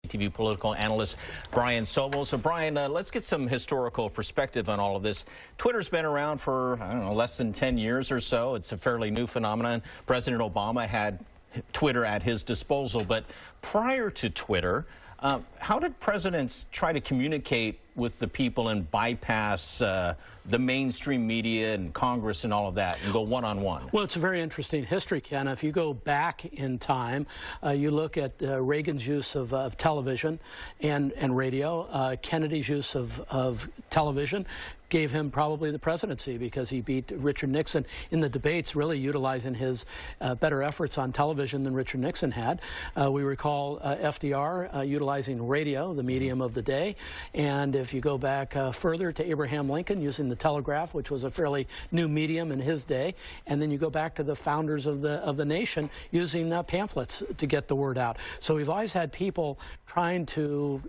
TV political analyst Brian Sobel. So Brian, let's get some historical perspective on all of this. Twitter's been around for, I don't know, less than 10 years or so. It's a fairly new phenomenon. President Obama had Twitter at his disposal, but prior to Twitter, how did presidents try to communicate with the people and bypass the mainstream media and Congress and all of that and go one-on-one? Well, it's a very interesting history, Ken. If you go back in time, you look at Reagan's use of television and radio, Kennedy's use of television gave him probably the presidency because he beat Richard Nixon in the debates, really utilizing his better efforts on television than Richard Nixon had. We recall FDR utilizing radio, the medium of the day, and if you go back further to Abraham Lincoln using the telegraph, which was a fairly new medium in his day, and then you go back to the founders of the nation using pamphlets to get the word out. So we've always had people trying to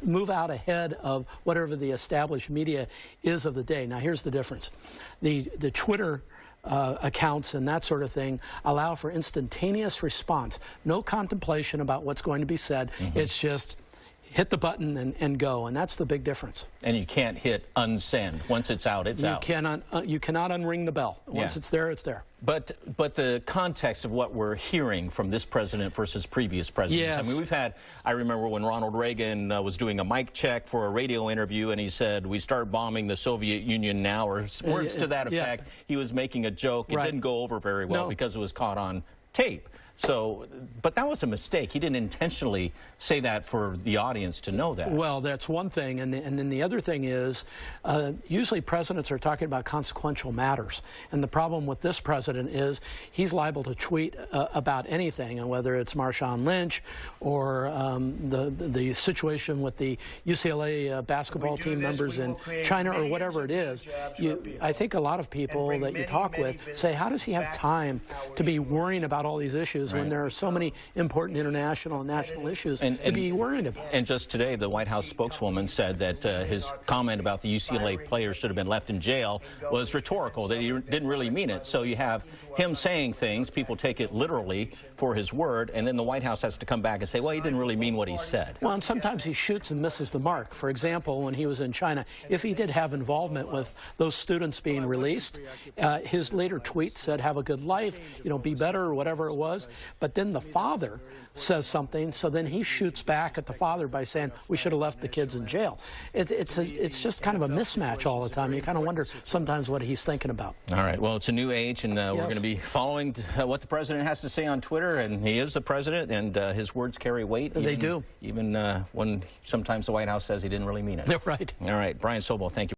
move out ahead of whatever the established media is of the day. Now here's the difference. The Twitter accounts and that sort of thing allow for instantaneous response. No contemplation about what's going to be said. It's just hit the button and go, and that's the big difference. And you can't hit unsend. Once it's out, it's out. You cannot unring the bell. Once it's there, it's there. But the context of what we're hearing from this president versus previous presidents. Yes. I mean, I remember when Ronald Reagan was doing a mic check for a radio interview, and he said, "We start bombing the Soviet Union now," or words to that effect. Yeah. He was making a joke. It didn't go over very well because it was caught on tape. So, but that was a mistake. He didn't intentionally say that for the audience to know that. Well, that's one thing. And then the other thing is, usually presidents are talking about consequential matters. And the problem with this president is he's liable to tweet about anything, and whether it's Marshawn Lynch or the situation with the UCLA basketball team members in China or whatever it is. I think a lot to people that you talk with say, how does he have time to be worrying about all these issues when there are so many important international and national issues to be worrying about? And just today, the White House spokeswoman said that his comment about the UCLA players should have been left in jail was rhetorical, that he didn't really mean it. So you have him saying things, people take it literally for his word, and then the White House has to come back and say, well, he didn't really mean what he said. Well, and sometimes he shoots and misses the mark. For example, when he was in China, if he did have involvement with those students being released, his later tweet said, have a good life, you know, be better, or whatever it was. But then the father says something, so then he shoots back at the father by saying, we should have left the kids in jail. It's just kind of a mismatch all the time. You kind of wonder sometimes what he's thinking about. All right, well, it's a new age, and we're going to be following what the president has to say on Twitter, and he is the president, and his words carry weight. They do. Even when sometimes the White House says he didn't really mean it. Right. All right, Brian Sobel, thank you.